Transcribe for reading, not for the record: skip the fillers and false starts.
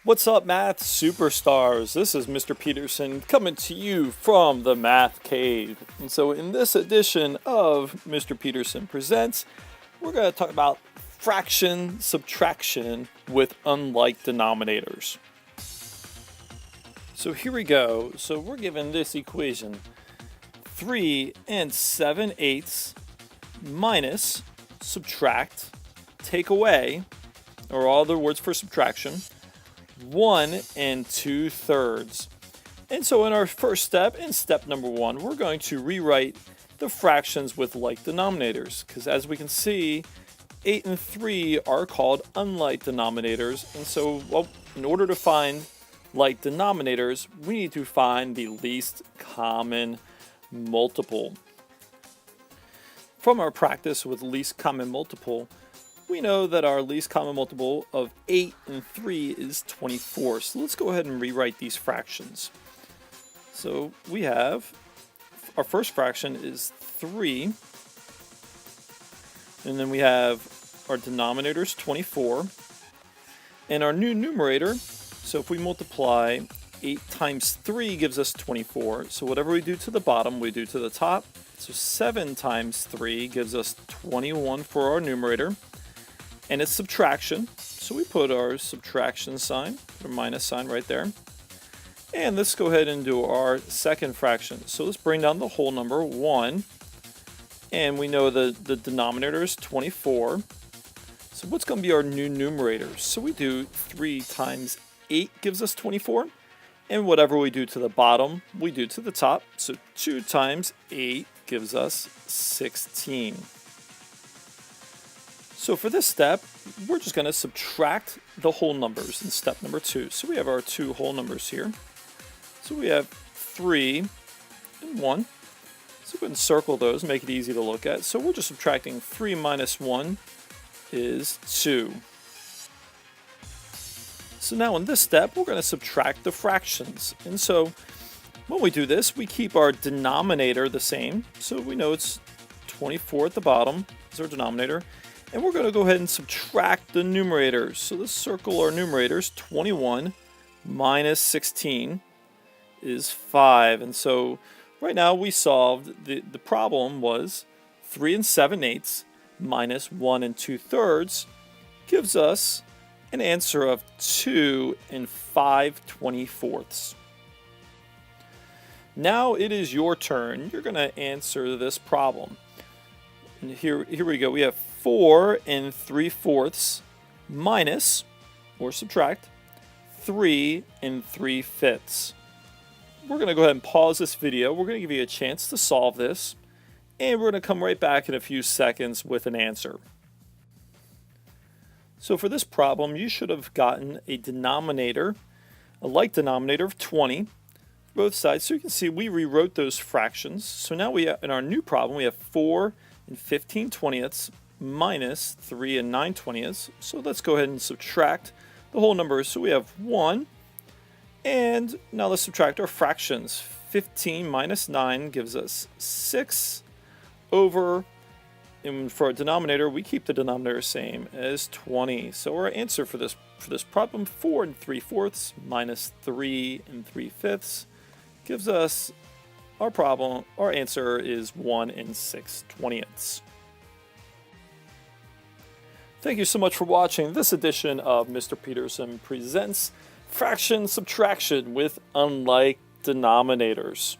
What's up, math superstars? This is Mr. Peterson coming to you from the Math Cave. And so in this edition of Mr. Peterson Presents, we're going to talk about fraction subtraction with unlike denominators. So here we go. So we're given this equation, 3 7/8 minus, subtract, take away, or all other words for subtraction, 1 2/3. And so in our first step, in step number 1, we're going to rewrite the fractions with like denominators, because as we can see, 8 and 3 are called unlike denominators. And so, well, in order to find like denominators, we need to find the least common multiple. From our practice with least common multiple, we know that our least common multiple of 8 and 3 is 24. So let's go ahead and rewrite these fractions. So we have, our first fraction is 3. And then we have our denominator is 24. And our new numerator, so if we multiply 8 times 3 gives us 24. So whatever we do to the bottom, we do to the top. So 7 times 3 gives us 21 for our numerator. And it's subtraction, so we put our subtraction sign, put a minus sign right there. And let's go ahead and do our second fraction. So let's bring down the whole number, 1. And we know the denominator is 24. So what's going to be our new numerator? So we do 3 times 8 gives us 24. And whatever we do to the bottom, we do to the top. So 2 times 8 gives us 16. So for this step, we're just going to subtract the whole numbers in step number 2. So we have our two whole numbers here. So we have 3 and 1. So we can circle those, make it easy to look at. So we're just subtracting 3 minus 1 is 2. So now in this step, we're going to subtract the fractions. And so when we do this, we keep our denominator the same. So we know it's 24 at the bottom is our denominator. And we're going to go ahead and subtract the numerators. So let's circle our numerators. 21 minus 16 is 5. And so right now we solved, the problem was 3 7/8 minus 1 2/3 gives us an answer of 2 5/24. Now it is your turn. You're going to answer this problem. And here we go. We have 4 3/4 minus, or subtract, 3 3/5. We're going to go ahead and pause this video. We're going to give you a chance to solve this, and we're going to come right back in a few seconds with an answer. So for this problem, you should have gotten a denominator, a like denominator of 20, both sides. So you can see we rewrote those fractions. So now we have, in our new problem, we have 4 15/20 minus 3 9/20. So let's go ahead and subtract the whole numbers. So we have 1. And now let's subtract our fractions. 15 minus 9 gives us 6 over, and for our denominator, we keep the denominator same as 20. So our answer for this problem, 4 3/4 minus 3 3/5 gives us our answer is 1 6/20. Thank you so much for watching this edition of Mr. Peterson Presents Fraction Subtraction with Unlike Denominators.